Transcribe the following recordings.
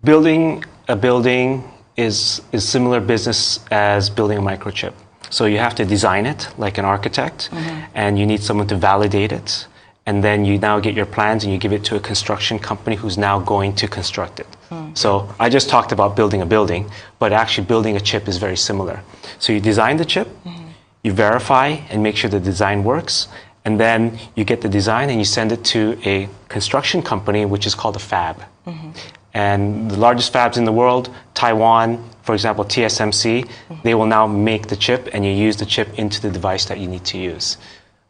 Building a building is similar business as building a microchip. So you have to design it like an architect, and you need someone to validate it. And then you now get your plans and you give it to a construction company who's now going to construct it. So I just talked about building a building, but actually building a chip is very similar. So you design the chip, you verify and make sure the design works, and then you get the design and you send it to a construction company, which is called a fab. And the largest fabs in the world, Taiwan, for example, TSMC, they will now make the chip and you use the chip into the device that you need to use.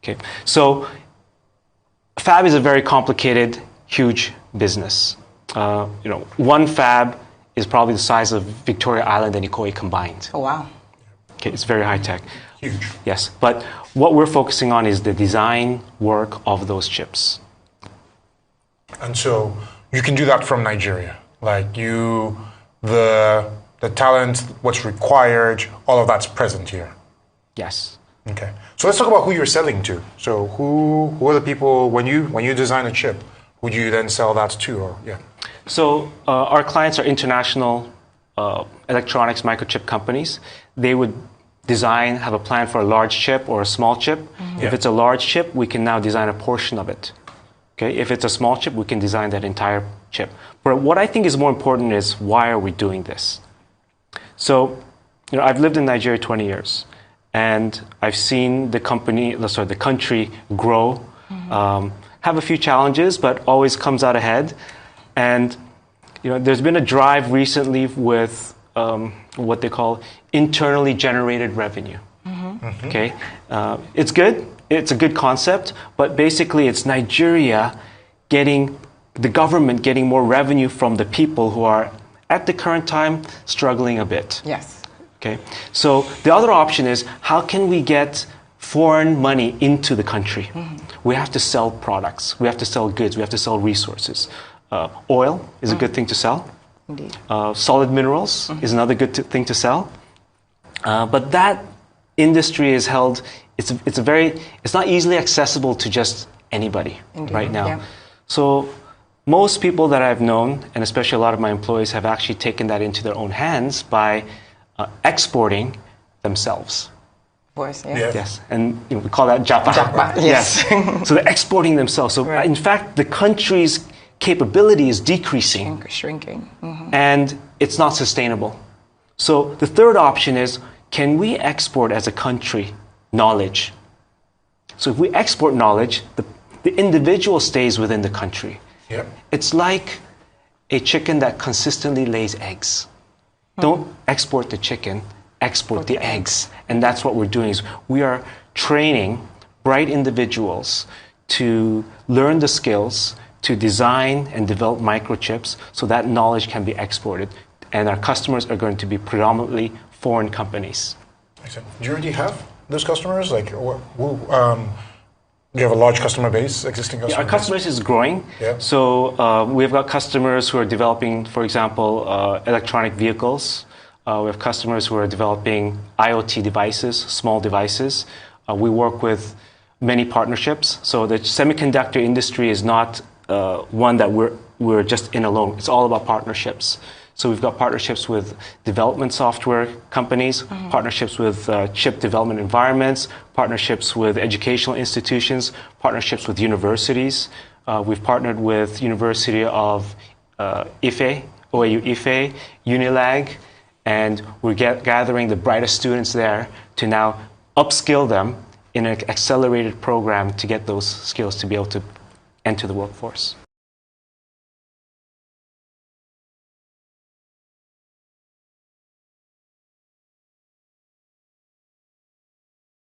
Okay, so fab is a very complicated, huge business. One fab is probably the size of Victoria Island and Nicoya combined. Oh, wow. Okay, it's very high tech. Huge. Yes, but what we're focusing on is the design work of those chips. And so you can do that from Nigeria. Like the talent, what's required, all of that's present here. Yes. Okay. So let's talk about who you're selling to. So who are the people, when you design a chip, who do you then sell that to? Or yeah. So our clients are international electronics microchip companies. They would design, have a plan for a large chip or a small chip. If it's a large chip, we can now design a portion of it. Okay? If it's a small chip, we can design that entire chip. But what I think is more important is, why are we doing this? So, I've lived in Nigeria 20 years, and I've seen the country grow, have a few challenges, but always comes out ahead. And there's been a drive recently with what they call internally generated revenue. Okay, it's good. It's a good concept, but basically it's Nigeria the government getting more revenue from the people who are, at the current time, struggling a bit. Yes. Okay, so the other option is, how can we get foreign money into the country? We have to sell products. We have to sell goods. We have to sell resources. Oil is a good thing to sell. Indeed. Solid minerals is another good thing to sell. But that industry is held, it's not easily accessible to just anybody. Indeed. Right now. Yeah. So most people that I've known, and especially a lot of my employees, have actually taken that into their own hands by exporting themselves. Of course, yeah. Yes, and we call that Japa. Japa, yes. So they're exporting themselves. So in fact, the country's capability is decreasing. Shrinking. And it's not sustainable. So the third option is, can we export as a country knowledge? So if we export knowledge, the individual stays within the country. Yep. It's like a chicken that consistently lays eggs. Don't export the chicken, export the eggs. And that's what we're doing, is we are training bright individuals to learn the skills, to design and develop microchips so that knowledge can be exported. And our customers are going to be predominantly foreign companies. Do you already have those customers? Like, do you have a large customer base, existing customer base? Our customer base is growing. Yeah. So we've got customers who are developing, for example, electronic vehicles. We have customers who are developing IoT devices, small devices. We work with many partnerships. So the semiconductor industry is not one that we're just in alone. It's all about partnerships. So we've got partnerships with development software companies, partnerships with chip development environments, partnerships with educational institutions, partnerships with universities. We've partnered with University of Ife, OAU Ife, Unilag, and we're gathering the brightest students there to now upskill them in an accelerated program to get those skills to be able to enter the workforce.